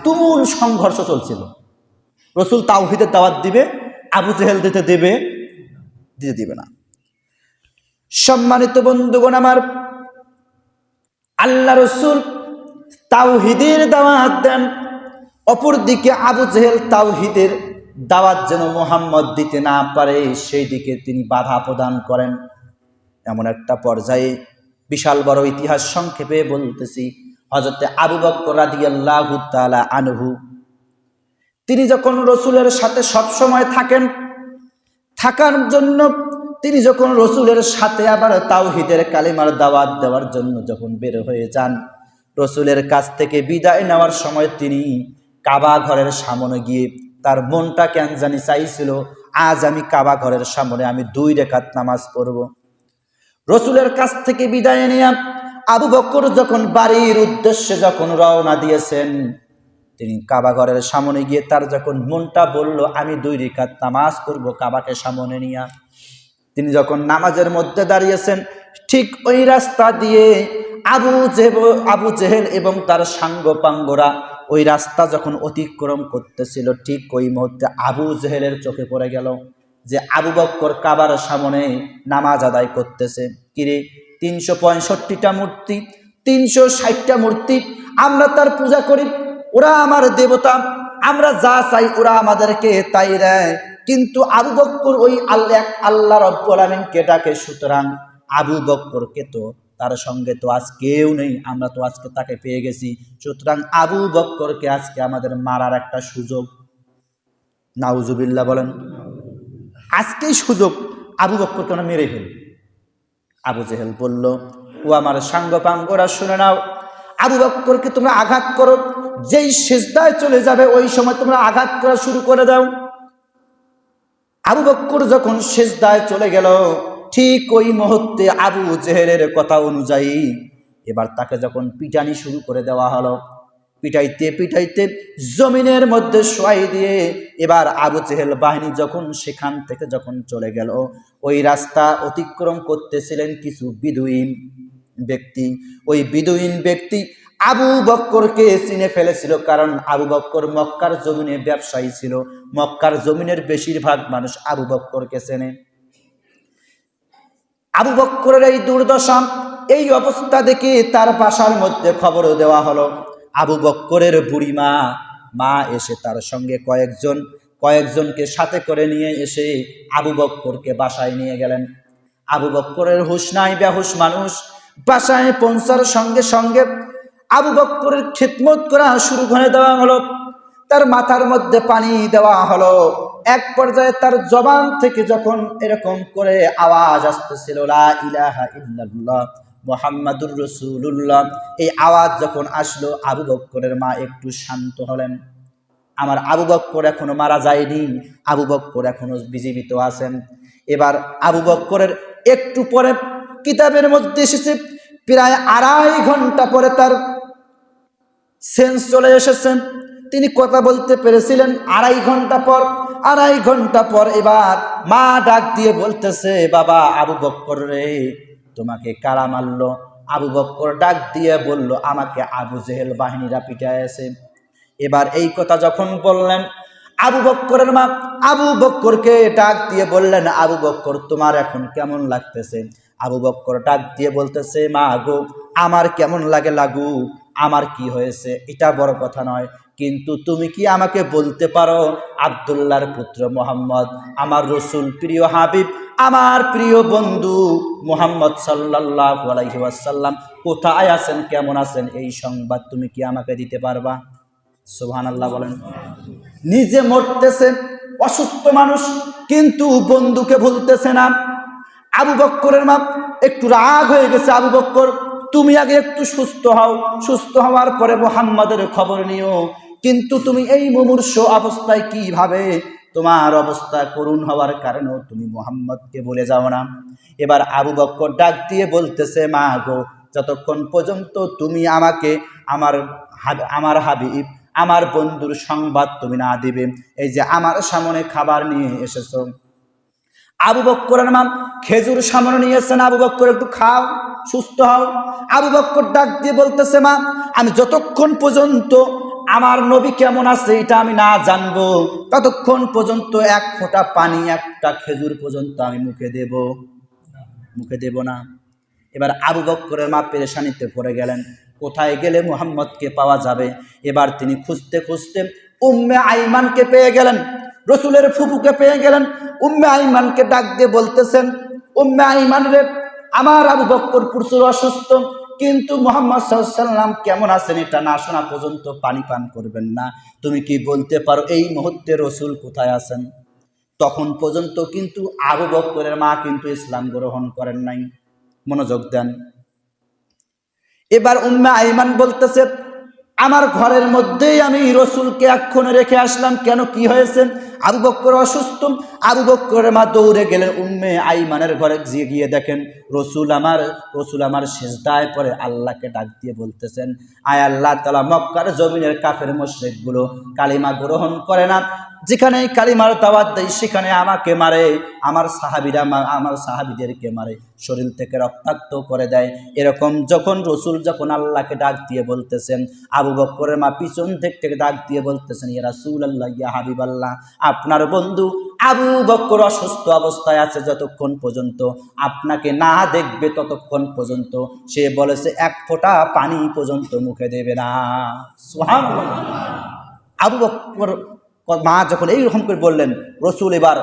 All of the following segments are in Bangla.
তুমুল সংঘর্ষ চলছিল। রসুল তাওহীদের দাওয়াত দিবে, আবু জেহেল দিতে দিবে না। সম্মানিত বন্ধুগণ আমার, আল্লাহ রসুল তাওহীদের দাওয়াত দেন, অপরদিকে আবু জেহেল তাওহীদের দাওয়াত যেন মুহাম্মদ দিতে না পারে সেই দিকে তিনি বাধা প্রদান করেন। এমন একটা পর্যায়ে, বিশাল বড় ইতিহাস সংক্ষেপে বলতেছি, হযরতে আবু বকর রাদিয়াল্লাহু তাআলা আনহু তিনি যখন রসুলের সাথে সব সময় থাকার জন্য তিনি যখন রসুলের সাথে আবার তাওহীদের কালিমার দাওয়াত দেওয়ার জন্য যখন বের হয়ে যান, রসুলের কাছ থেকে বিদায় নেওয়ার সময় তিনি কাবা ঘরের সামনে গিয়ে তার মনটা কেন জানি চাইছিল, আজ আমি কাবা ঘরের সামনে আমি 2 রাকাত নামাজ পড়ব। রসুলের কাছ থেকে বিদায় নিয়ে আবু বকর যখন বাড়ির উদ্দেশ্যে যখন রওনা দিয়েছেন, তিনি কাবা ঘরের সামনে গিয়ে তার যখন মনটা বলল আমি 2 রাকাত নামাজ পড়ব কাবাকে সামনে নিয়ে, তিনি যখন নামাজের মধ্যে দাঁড়িয়েছেন, ঠিক ওই রাস্তা দিয়ে আবু জেহেল এবং তার সাঙ্গপাঙ্গরা ওই রাস্তা যখন অতিক্রম করতেছিল, ঠিক ওই মুহূর্তে আবু জেহেলের চোখে পড়ে গেল যে আবু বকর কাবার সামনে নামাজ আদায় করতেছে। কিরে, 365টা মূর্তি, 360টা মূর্তি, আমরা তার পূজা করি, ওরা আমার দেবতা, আমরা যা চাই ওরা আমাদেরকে তাই দেয়, কিন্তু আবু বকর ওই আল্লাহ রব্বুল আলামিনকে ডাকে, সুতরাং আবু বকরকে তো তার সঙ্গে তো আজ কেউ নেই, আমরা তো আজকে তাকে পেয়ে গেছি, সুতরাং আবু বকরকে আজকে আমাদের মারার একটা সুযোগ। নাউজুবিল্লাহ বলেন, আজকেই সুযোগ, আবু বকরকে আমরা মেরে ফেলি। আবু জেহেল বলল, ও আমার সাঙ্গপাঙ্গরা শুনে নাও, আবু বকরকে তোমরা আঘাত করো, যেই সিজদায় চলে যাবে ওই সময় তোমরা আঘাত করা শুরু করে দাও। আবু বকর যখন সিজদায় চলে গেল, ঠিক ওই মুহূর্তে আবু জেহেলের কথা অনুযায়ী এবার তাকে যখন পিটানি শুরু করে দেওয়া হলো, পিটাইতে পিটাইতে জমিনের মধ্যে শোয়াই দিয়ে এবার আবু জেহেল বাহিনী যখন সেখান থেকে যখন চলে গেল, ওই রাস্তা অতিক্রম করতেছিলেন কিছু বিদুইন ব্যক্তি। ওই বিদুইন ব্যক্তি আবু বকরকে চিনে ফেলেছিল, কারণ আবু বকর মক্কার জমিনে ব্যবসায়ী ছিল, মক্কার জমিনের বেশিরভাগ মানুষ আবু বকরকে চেনে। আবু বকরের এই দুর্দশা, এই অবস্থা দেখে তার বাসার মধ্যে খবর দেওয়া হলো। আবু বকরের বুড়ি মা এসে তার সঙ্গে কয়েকজনকে সাথে করে নিয়ে এসে আবু বকরকে বাসায় নিয়ে গেলেন। আবু বকরের হুঁশ নাই, বেহুশ মানুষ। বাসায় পৌঁছার সঙ্গে সঙ্গে আবু বকরের খিদমত করা শুরু করে দেওয়া হলো, তার মাথার মধ্যে পানি দেওয়া হলো। এক পর্যায়ে তার জবান থেকে যখন এরকম করে আওয়াজ আসতেছিল, লা ইলাহা ইল্লাল্লাহ মুহাম্মাদুর রাসূলুল্লাহ, এই আওয়াজ যখন আসলো, আবু বকরের মা একটু শান্ত হলেন। আমার আবু বকর এখনো মারা যায়নি, আবু বকর এখনো জীবিত আছেন। এবার আবু বকরের একটু পরে কিতাবের মধ্যে এসেছে, প্রায় 2.5 ঘন্টা পরে তার সেন্স চলে এসেছেন, তিনি কথা বলতে পেরেছিলেন 2.5 ঘন্টা পর এবার মা ডাক দিয়ে বলতেছে, বাবা আবু বকর রে, তোমাকে কারা মারলো? আবু বকর ডাক দিয়ে বলল, আমাকে আবু জেহেল বাহিনীরা পিটাইছে। এবার এই কথা যখন বললেন, আবু বকরের মা আবু বকরকে ডাক দিয়ে বললেন, আবু বকর তোমার এখন কেমন লাগতেছে? আবু বকর ডাক দিয়ে বলতেছে, মা গো, আমার কেমন লাগু, আমার কি হয়েছে এটা বড় কথা নয়, কিন্তু তুমি কি আমাকে বলতে পারো আব্দুল্লাহর পুত্র মুহাম্মদ, আমার রসুল, প্রিয় হাবিব, আমার প্রিয় বন্ধু মুহাম্মদ সাল্লাল্লাহু আলাইহি ওয়াসাল্লাম কোথায় আছেন, কেমন আছেন, এই সংবাদ তুমি কি আমাকে দিতে পারবা? সুবহানাল্লাহ বলেন। নিজে মরতেছে, অসুস্থ মানুষ, কিন্তু বন্ধুকে ভুলতেছে না। আবু বকরের মা একটু রাগ হয়ে গেছে, আবু বকর তুমি আগে একটু সুস্থ হও, সুস্থ হওয়ার পরে মুহাম্মাদের খবর নিও, কিন্তু তুমি এই মুমূর্ষু অবস্থায় কিভাবে, তোমার অবস্থা করুণ হওয়ার কারণেও তুমি মুহাম্মদকে বলে যাও না। এবার আবু বকর ডাক দিয়ে বলতেছে, মা গো, যতক্ষণ পর্যন্ত তুমি আমাকে আমার হাবিব, আমার বন্ধুর সংবাদ তুমি না দিবে, এই যে আমার সামনে খাবার নিয়ে এসেছো। আবু বকরের মা খেজুর সামনে নিয়েছেন, আবু বকর একটু খাও, সুস্থ হও। আবু বকর ডাক দিয়ে বলতেছে, মা আমি যতক্ষণ পর্যন্ত আমার নবী কেমন আছে এটা আমি না জানবো ততক্ষণ পর্যন্ত এক ফোঁটা পানি একটা খেজুর পর্যন্ত আমি মুখে দেব না। এবার আবু বকরের মা পেরেশানিতে পড়ে গেলেন, কোথায় গেলে মুহাম্মদকে পাওয়া যাবে। এবার তিনি খুঁজতে খুঁজতে উম্মে আইমানকে পেয়ে গেলেন, রসুলের ফুফুকে পেয়ে গেলেন। উম্মে আইমানকে ডাক দিয়ে বলতেছেন, উম্মে আইমান রে, আমার আবু বকর প্রচুর অসুস্থ, কিন্তু মুহাম্মদ সাল্লাল্লাহু আলাইহি ওয়াসাল্লাম কেমন আছেন এটা না শোনা পর্যন্ত পানি পান করবেন না। তুমি কি বলতে পারো এই মুহূর্তে রসুল কোথায় আছেন? তখন পর্যন্ত কিন্তু আবু বকরের মা কিন্তু ইসলাম গ্রহণ করেন নাই। মনোযোগ দেন। এবার উম্মে আইমান বলতেছে, আমার ঘরের মধ্যেই আমি রসুলকে এক্ষণে রেখে আসলাম, কেন কি হয়েছে? আবু বকর অসুস্থ। আবু বকরের মা দৌড়ে গেলেন উম্মে আইমানের ঘরে, গিয়ে দেখেন রসুল আমার সিজদায় পড়ে আল্লাহকে ডাক দিয়ে বলতেছেন, আয় আল্লাহ তাআলা, মক্কার জমিনের কাফের মুশরিকগুলো কালিমা গ্রহণ করে না, যেখানে কালিমার দাওয়াত দেয় সেখানে আমাকে মারে, আমার সাহাবীদেরকে মারে, শরীর থেকে রক্তাক্ত করে দেয়। এরকম যখন রসুল যখন আল্লাহকে ডাক দিয়ে বলতেছেন, আবু বকরের মা পিছন থেকে ডাক দিয়ে বলতেছেন, ইয়া রাসূলুল্লাহ, ইয়া হাবিবাল্লাহ, আপনার বন্ধু আবু বকর অসুস্থ অবস্থায় আছে, যতক্ষণ পর্যন্ত আপনাকে না দেখবে ততক্ষণ পর্যন্ত সে বলেছে এক ফোঁটা পানি পর্যন্ত মুখে দেবে না। সুবহানাল্লাহ। আবু বকর মা যখন এইরকম করে বললেন, রসুল এবার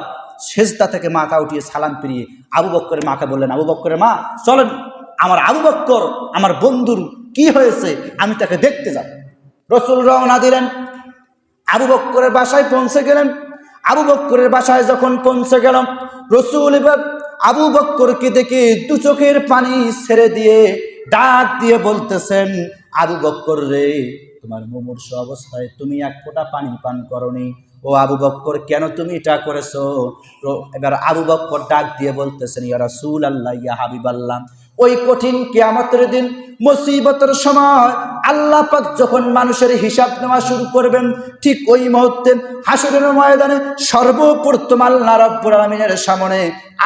সেজদা থেকে মাথা উঠিয়ে সালাম ফিরিয়ে আবু বকরের মাকে বললেন, আবু বকরের মা, চলেন, আমার আবু বকর আমার বন্ধুর কি হয়েছে আমি তাকে দেখতে যাব। রসুল রওনা দিলেন, আবু বকরের বাসায় পৌঁছে গেলেন। আবু বকরের বাসায় যখন পৌঁছে গেলাম, রসুল এবার আবু বকরকে দেখে দু চোখের পানি ছেড়ে দিয়ে ডাক দিয়ে বলতেছেন, আবু বকর রে, তোমার মুমূর্ষ অবস্থায় তুমি এক ফোঁটা পানি পান করনি। ও আবু বকর, কেন তুমি এটা করেছো? এবার আবু বকর ডাক দিয়ে বলতেছেন, ইয়া রাসূলুল্লাহ, ইয়া হাবিবাল্লাহ, ওই কঠিন কিয়ামতের দিন মুসিবতের সময় আল্লাহ পাক যখন মানুষের হিসাব নেওয়া শুরু করবেন, ঠিক ওই মুহূর্তে হাসরের ময়দানে সর্বপ্রথম আল্লাহ রাব্বুল আলামিনের সামনে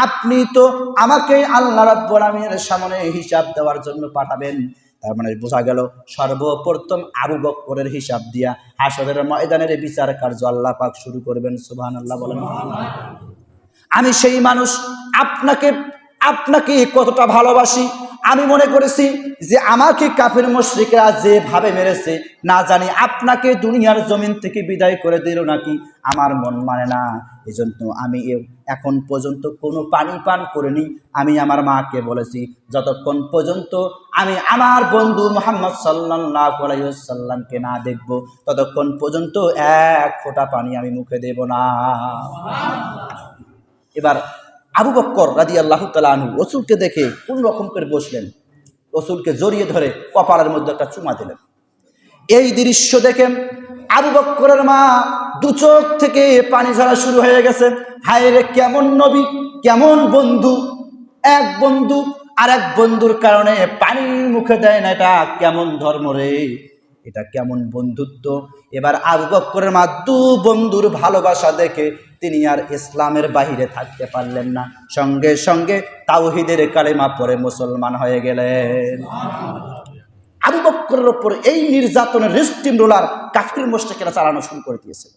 আপনি তো আমাকে আল্লাহ রাব্বুল আলামিনের সামনে হিসাব দেওয়ার জন্য পাঠাবেন। তার মানে বোঝা গেল সর্বপ্রথম আবু বকরের হিসাব দিয়া হাসরের ময়দানের বিচার কার্য আল্লাহ পাক শুরু করবেন। সুবহানাল্লাহ বলেন। আমি সেই মানুষ, আপনাকে কতটা ভালোবাসি। আমি মনে করেছি যে আমাকে কাফের মুশরিকরা যেভাবে মেরেছে, না জানি আপনাকে দুনিয়ার জমিন থেকে বিদায় করে দিল নাকি, আমার মন মানে না। এজন্য আমি এখন পর্যন্ত কোনো পানি পান করিনি। আমি আমার মাকে বলেছি, যতক্ষণ পর্যন্ত আমি আমার বন্ধু মুহাম্মদ সাল্লাল্লাহু আলাইহি ওয়াসাল্লামকে না দেখব ততক্ষণ পর্যন্ত এক ফোঁটা পানি আমি মুখে দেব না। এবার আবু বকর রাদিয়াল্লাহু তাআলা আনহু রসুলকে দেখে কোন রকম করে বসলেন, রসুলকে জড়িয়ে ধরে কপালের মধ্যে একটা চুমা দিলেন। এই দৃশ্য দেখে আবু বকরের মা দু চোখ থেকে পানি ঝরা শুরু হয়ে গেছে। হায় রে, কেমন নবী, কেমন বন্ধু, এক বন্ধু আর এক বন্ধুর কারণে পানি মুখে দেয় না, এটা কেমন ধর্ম রে, এটা কেমন বন্ধুত্ব। এবার আবু বকরের মা দু বন্ধুর ভালোবাসা দেখে তিনি আর ইসলামের বাহিরে থাকতে পারলেন না, সঙ্গে সঙ্গে তাওহীদের কালেমা পড়ে মুসলমান হয়ে গেলেন। আবু বকরের উপর এই নির্যাতনের রিস্টিম রোলার কাফির মুশরিকরা চালানো শুরু করে দিয়েছে।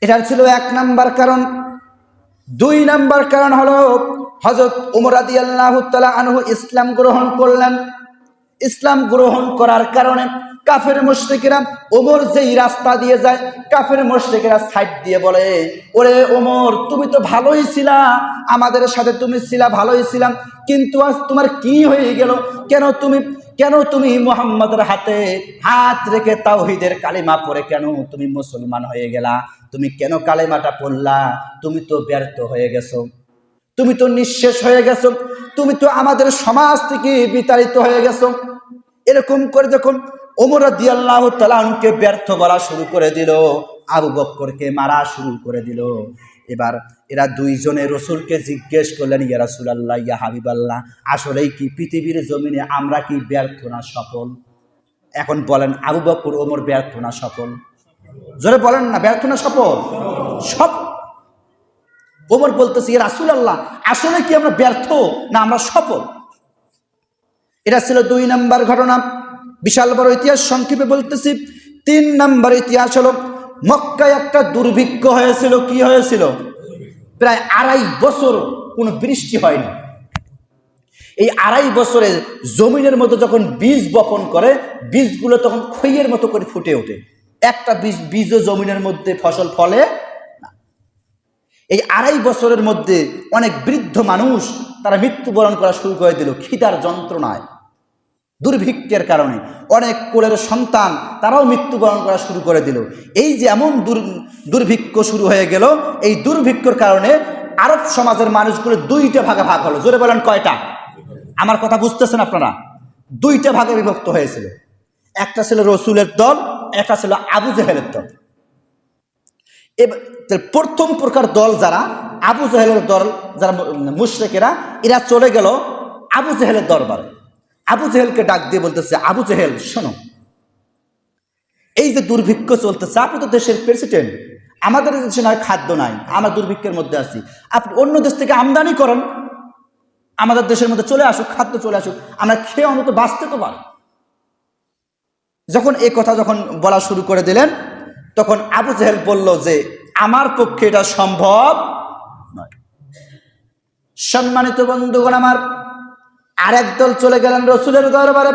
এটা ছিল এক নাম্বার কারণ। দুই নাম্বার কারণ হলো হযরত ওমর রাদিয়াল্লাহু তাআলা আনহু ইসলাম গ্রহণ করলেন। ইসলাম গ্রহণ করার কারণে কাফের মুশরিকরা ওমর যেই রাস্তা দিয়ে যায়, কাফের মুশরিকরা সাইড দিয়ে বলে, ওরে ওমর, তুমি তো ভালোই ছিলা, আমাদের সাথে তুমি ছিলা, ভালোই ছিলাম, কিন্তু আজ তোমার কি হয়ে গেল? কেন তুমি মুহাম্মদের হাতে হাত রেখে তাওহীদের কালিমা পড়ে কেন তুমি মুসলমান হয়ে গেলা? তুমি কেন কালিমাটা পড়লা? তুমি তো ব্যর্থ হয়ে গেছো, তুমি তো নিঃশেষ হয়ে গেছো, তুমি তো আমাদের সমাজ থেকে বিতাড়িত হয়ে গেছো। এরকম করে যখন ওমর রাদিয়াল্লাহু তাআলা আনহুকে ব্যর্থ বলা শুরু করে দিল, আবু বকরকে মারা শুরু করে দিল। এবার এরা দুইজনে রসুলকে জিজ্ঞেস করলেন, ইয়া রাসূলুল্লাহ, ইয়া হাবিবাল্লাহ, আসলেই কি পৃথিবীর জমিনে আমরা কি ব্যর্থ না সফল? এখন বলেন, আবু বকর ওমর ব্যর্থ না সফল? জোরে বলেন না, ব্যর্থ না সফল? সফল। ওমর বলতেছে, ইয়া রাসূলুল্লাহ, আসলে কি আমরা ব্যর্থ না আমরা সফল? এটা ছিল দুই নাম্বার ঘটনা। বিশাল বড় ইতিহাস, সংক্ষেপে বলতেছি। 3 নম্বর ইতিহাস হলো, মক্কায় একটা দুর্ভিক্ষ হয়েছিল। কি হয়েছিল? প্রায় 2.5 বছর কোনো বৃষ্টি হয়নি। এই 2.5 বছরে জমিনের মধ্যে যখন বীজ বপন করে, বীজগুলো তখন খইয়ের মতো করে ফুটে ওঠে। একটা বীজও জমিনের মধ্যে ফসল ফলে না। এই 2.5 বছরের মধ্যে অনেক বৃদ্ধ মানুষ তারা মৃত্যুবরণ করা শুরু করে দিল খিদার যন্ত্রণায়, দুর্ভিক্ষের কারণে। অনেক কোলের সন্তান তারাও মৃত্যুবরণ করা শুরু করে দিল। এই যে এমন দুর্ভিক্ষ শুরু হয়ে গেল, এই দুর্ভিক্ষর কারণে আরব সমাজের মানুষগুলো 2টা ভাগে ভাগ হলো। জোরে বলেন কয়টা? আমার কথা বুঝতেছেন আপনারা? 2টা ভাগে বিভক্ত হয়েছিল। একটা ছিল রসুলের দল, একটা ছিল আবু জেহেলের দল। এবার প্রথম প্রকার দল যারা, আবু জেহেলের দল, যারা মুশরিকেরা, এরা চলে গেল আবু জেহেলের দরবারে। আবু জেহেলকে ডাক দিয়ে বলতেছে, আবু জেহেল শোনো, এই যে দুর্ভিক্ষ চলতেছে, আপনি তো দেশের প্রেসিডেন্ট, আমাদের দেশে নয় খাদ্য নাই, আমরা দুর্ভিক্ষের মধ্যে আছি, আপনি অন্য দেশ থেকে আমদানি করেন, আমাদের দেশের মধ্যে চলে আসুক, খাদ্য চলে আসুক, আমরা খেয়ে অন্তত বাঁচতে তো পারি। যখন এই কথা যখন বলা শুরু করে দিলেন, তখন আবু জেহেল বলল যে আমার পক্ষে এটা সম্ভব নয়। সম্মানিত বন্ধুগণ আমার, আরেক দল চলে গেলেন রসুলের দরবারে।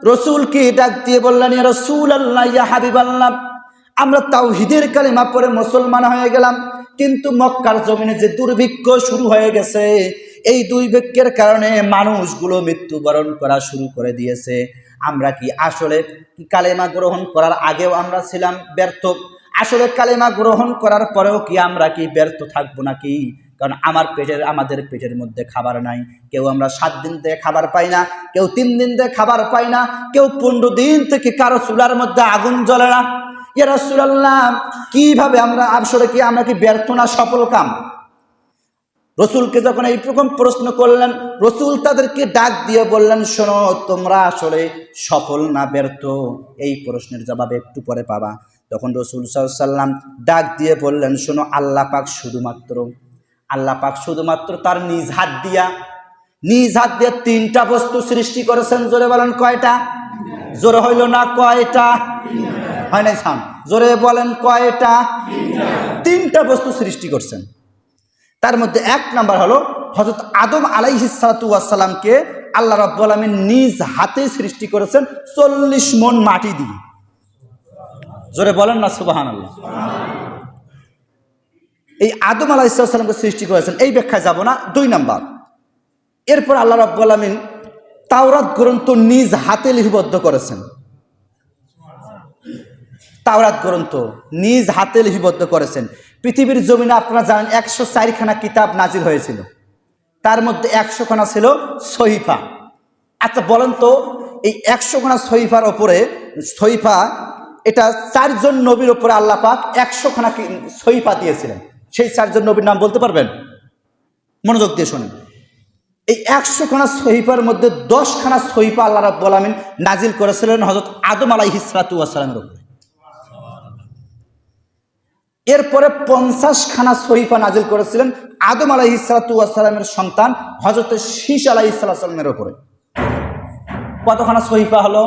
রসুলকে ডাক দিয়ে বললেন, ইয়া রাসূলুল্লাহ, ইয়া হাবিবাল্লাহ, আমরা তাওহীদের কালিমা পড়ে মুসলমান হয়ে গেলাম, কিন্তু মক্কার জমিনে যে দুর্ভিক্ষ শুরু হয়ে গেছে, এই দুর্ভিক্ষের কারণে মানুষগুলো মৃত্যুবরণ করা শুরু করে দিয়েছে। আমরা কি আসলে কালেমা গ্রহণ করার আগেও আমরা ছিলাম ব্যর্থ? আসলে কালেমা গ্রহণ করার পরেও কি আমরা কি ব্যর্থ থাকবো নাকি? কারণ আমাদের পেটের মধ্যে খাবার নাই। কেউ আমরা 7 দিন থেকে খাবার পাই না, কেউ 3 দিন থেকে খাবার পাই না, কেউ 15 দিন থেকে কারো চুলার মধ্যে আগুন জ্বলে না। ইয়া রাসূলুল্লাহ, কিভাবে আমরা কি ব্যর্থ না সফল কাম? রসুলকে যখন এই প্রথম প্রশ্ন করলেন, রসুল তাদেরকে ডাক দিয়ে বললেন, শোনো, তোমরা আসলে সফল না ব্যর্থ, এই প্রশ্নের জবাব একটু পরে পাবা। তখন রসুল সাল্লাল্লাহু আলাইহি ওয়াসাল্লাম ডাক দিয়ে বললেন, শোনো, আল্লাহ পাক শুধুমাত্র তার নিজ হাত দিয়ে 3টা বস্তু সৃষ্টি করেছেন। জোরে বলেন কয়টা? জোরে হইল না কয়টা? হয় নাই সাউন্ড, জোরে বলেন কয়টা? 3টা বস্তু সৃষ্টি করছেন। তার মধ্যে 1 নাম্বার হলো হযরত আদম আলাইহিস সালাতু ওয়াস সালামকে আল্লাহ রাব্বুল আলামিন নিজ হাতে সৃষ্টি করেছেন 40 মণ মাটি দিয়ে। জোরে বলেন না সুবহানাল্লাহ। এই আদম আলাইহিস সালামকে সৃষ্টি করেছেন, এই ব্যাখ্যায় যাব না। 2 নাম্বার, এরপর আল্লাহ রাব্বুল আলামিন তাওরাত গ্রন্থ নিজ হাতে লিপিবদ্ধ করেছেন। তাওরাত গ্রন্থ নিজ হাতে লিপিবদ্ধ করেছেন। পৃথিবীর জমিনে আপনারা জানেন 104 খানা কিতাব নাজিল হয়েছিল, তার মধ্যে 100 খানা ছিল সহিফা। আচ্ছা বলেন তো, এই 100 খানা সহিফার ওপরে, সহিফা এটা 4 জন নবীর ওপরে আল্লাহ পাক 100 খানা সহিফা দিয়েছিলেন। সেই 4 জন নবীর নাম বলতে পারবেন? মনোযোগ দিয়ে শোনেন। এই 100 খানা সহিফার মধ্যে 10 খানা সহিফা আল্লাহ রাব্বুল আলামিন নাজিল করেছিলেন হযরত আদম আলাইহিস সালাতু ওয়াস সালামের উপরে। এরপরে 50 খানা সহিফা নাজিল করেছিলেন আদম আলাইহিস সালাতু ওয়াস সালামের সন্তান হযরত শীশ আলাইহিস সালামের উপরে। কতখানা সহিফা হলো?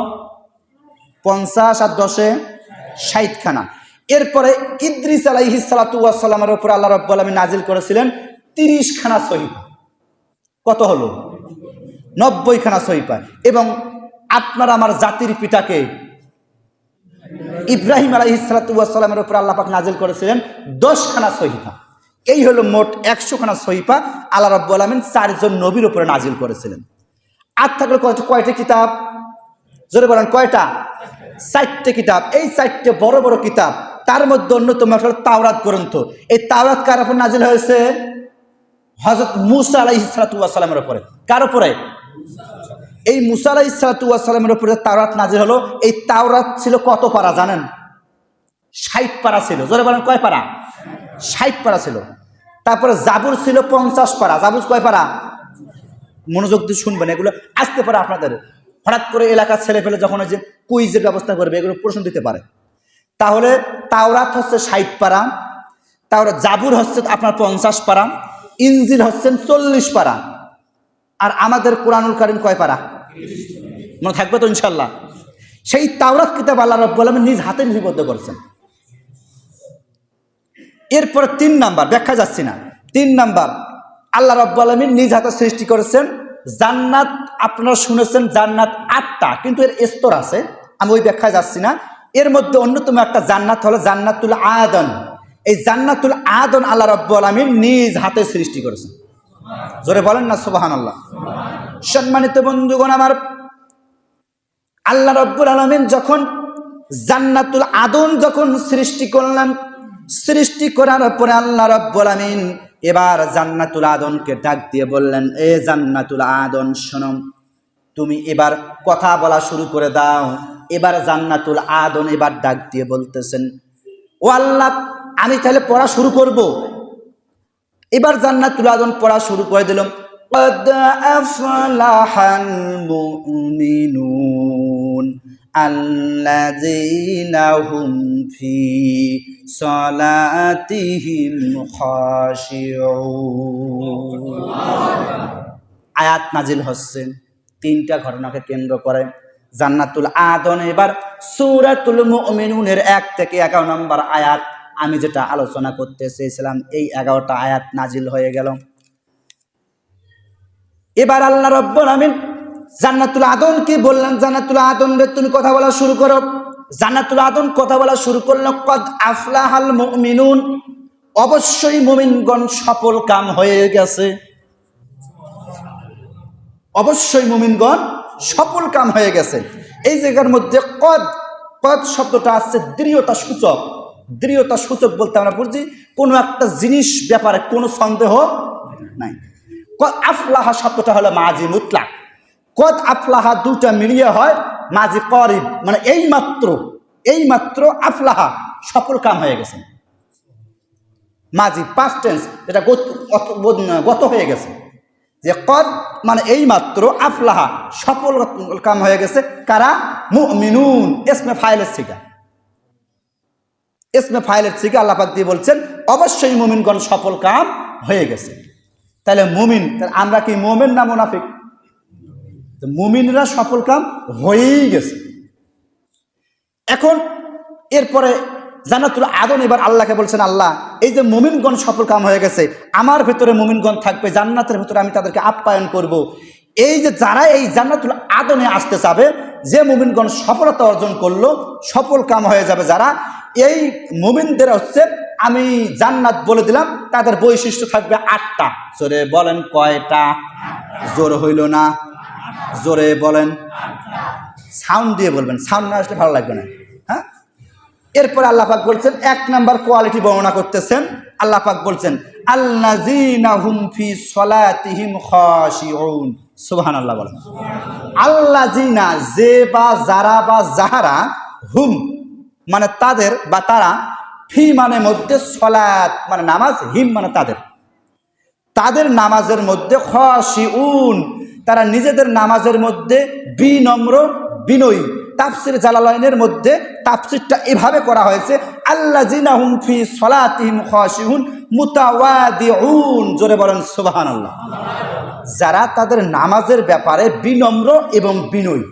50 আর 10 60 খানা। এরপরে ইদ্রিস আলাইহিস সালাতু ওয়াস সালামের উপরে আল্লাহ রাব্বুল আলামিন নাজিল করেছিলেন 30 খানা সহিফা। কত হলো? 90 খানা সহিফা। এবং আপনার আমার জাতির পিতাকে ইব্রাহিম আলাইহিস সালাতু ওয়াস সালামের উপর আল্লাহ পাক নাজিল করেছিলেন 10 খানা সহিফা। এই হলো মোট 100 খানা সহিফা আল্লাহ রাব্বুল আলামিন 4 জন নবীর উপরে নাজিল করেছিলেন। আর থাকলে কয়টা কিতাব? জোরে বলেন কয়টা? 4টে কিতাব। এই 4টে বড় বড় কিতাব, তার মধ্যে অন্যতম হলো তাওরাত গ্রন্থ। এই তাওরাত কার উপর নাজিল হয়েছে? হযরত মূসা আলাইহিস সালাতু ওয়াস সালামের উপরে। কার উপরে? এই মূসা আলাইহিস সালাতু ওয়াস সালামের উপরে তাওরাত নাজিল হলো। এই তাওরাত ছিল কত পারা জানেন? 60 পারা ছিল। জোরে বলেন কয় পারা? 60 পারা ছিল। তারপরে জাবুর ছিল 50 পারা। জাবুর কয় পারা? মনোযোগ দিয়ে শুনবেন, এগুলো আসতে পারে আপনাদের। হঠাৎ করে এলাকার ছেলে ফেলে যখন ওই যে কুইজের ব্যবস্থা করবে, এগুলো প্রশ্ন দিতে পারে। তাহলে তাওরাত হচ্ছে 60 পারা, তাওরাত জাবুর হচ্ছে আপনার 50 পারা, ইনজিল হচ্ছেন 40 পারা, আর আমাদের কোরআনুল কারীম কয় পারা? মনে থাকবে তো ইনশাল্লাহ? সেই তাওরাত কিতাব আল্লাহ রাব্বুল আলামিন নিজ হাতে লিপিবদ্ধ করেছেন। এরপরে 3 নাম্বার, ব্যাখ্যা যাচ্ছি না, 3 নাম্বার আল্লাহ রাব্বুল আলামিন নিজ হাতে সৃষ্টি করেছেন জান্নাত। আপনারা শুনেছেন জান্নাত 8টা, কিন্তু এর স্তর আছে, আমি ওই ব্যাখ্যায় যাচ্ছি না। এর মধ্যে অন্যতম একটা জান্নাত হলো জান্নাতুল আদন। এই জান্নাতুল আদন আল্লাহ রাব্বুল আলামিন নিজ হাতে সৃষ্টি করেছেন। জোরে বলেন না সুবহানাল্লাহ। সম্মানিত বন্ধুগণ আমার, আল্লাহ রাব্বুল আলামিন যখন জান্নাতুল আদন যখন সৃষ্টি করলেন, সৃষ্টি করার পরে আল্লাহ রাব্বুল আলামিন এবার জান্নাতুল আদনকে ডাক দিয়ে বললেন, এ জান্নাতুল আদন শোনো, তুমি এবার কথা বলা শুরু করে দাও। এবার জান্নাতুল আদন এবার ডাক দিয়ে বলতেছেন, ও আল্লাহ, আমি তাহলে পড়া শুরু করব। এবার জান্নাতুল আদন পড়া শুরু করে দিলাম, قد أفلح المؤمنون الذين هم في صلاتهم خاشعون। আয়াত নাজিল হচ্ছে 3টা ঘটনাকে কেন্দ্র করে। জান্নাতুল আদন এবার সূরাতুল মুমিনুনের 1 থেকে 11 নম্বর আয়াত, আমি যেটা আলোচনা করতে চেয়েছিলাম, এই 11টা আয়াত নাজিল হয়ে গেল। এবার আল্লাহ রাব্বুল আলামিন জান্নাতুল আদন কি বললেন, জান্নাতুল আদন রে তুমি কথা বলা শুরু করো। জান্নাতুল আদন কথা বলা শুরু করলো, কদ আফলাহাল মুমিনুন, অবশ্যই মুমিনগণ সফল কাম হয়ে গেছে। অবশ্যই মুমিনগণ সফল কাম হয়ে গেছে। এই জায়গার মধ্যে কদ, কদ শব্দটা আছে দৃঢ়তা সূচক। দৃঢ়তা সূচক বলতে আমরা বুঝি কোনো একটা জিনিস ব্যাপারে কোনো সন্দেহ নাই। কদ আফলাহা শব্দটা হলো মাজি মুতলাক। কদ আফলাহা দুটা মিলিয়ে হয় মাজি করিব, মানে এইমাত্র আফলাহা সফল কাম হয়ে গেছে। মাজি পাস্ট টেন্স, এটা গত হয়ে গেছে। যে কদ মানে এইমাত্র, আফলাহা সফল কাম হয়ে গেছে। কারা? মুমিনুন, ইসমে ফাইলের থেকে, ইসমে ফাইলের থেকে আল্লাহ পাক দিয়ে বলছেন অবশ্যই মুমিনগণ সফল কাম হয়ে গেছে। তাহলে মুমিন, তাহলে আমরা কি মুমিন না মুনাফিক? মুমিনরা সফল কাম হয়েই গেছে। এখন এরপরে জান্নাতুল আদন এবার আল্লাহকে বলছেন, আল্লাহ, এই যে মুমিনগণ সফল কাম হয়ে গেছে, আমার ভেতরে মুমিনগণ থাকবে, জান্নাতের ভেতরে আমি তাদেরকে আপ্যায়ন করব। এই যে যারা এই জান্নাতুল আদনে আসতে চাবে, যে মুমিনগণ সফলতা অর্জন করলো, সফল কাম হয়ে যাবে যারা, এই মুমিনদের হচ্ছে আমি জান্নাত বলে দিলাম, তাদের বৈশিষ্ট্য থাকবে 8টা। জোরে বলেন কয়টা? জোর হইল না, জোরে বলেন, সাউন্ড দিয়ে বলবেন, সাউন্ড না আসলে ভালো লাগবে না। হ্যাঁ, এরপরে আল্লাহ পাক বলছেন 1 নাম্বার কোয়ালিটি বর্ণনা করতেছেন। আল্লাহ পাক বলছেন আল্লাযীনা হুম ফি সলাতিহিম খাশিউন। সুবহানাল্লাহ বলেন। আল্লাযীনা, যে বা যারা বা যাহারা, হুম মানে তাদের বা তারা, ফি মানে মধ্যে, সলাত মানে নামাজ, হিম মানে তাদের, তাদের নামাজের মধ্যে, খাশিউন তারা নিজেদের নামাজের মধ্যে বিনম্র বিনয়ী। তাফসির জালালাইনের মধ্যে তাফসিরটা এভাবে করা হয়েছে, আল্লাযীনা হুম ফি সলাতিহিম খাশিউন মুতাওয়াদিউন। জোরে বলেন সুবহানাল্লাহ। যারা তাদের নামাজের ব্যাপারে বিনম্র এবং বিনয়ী।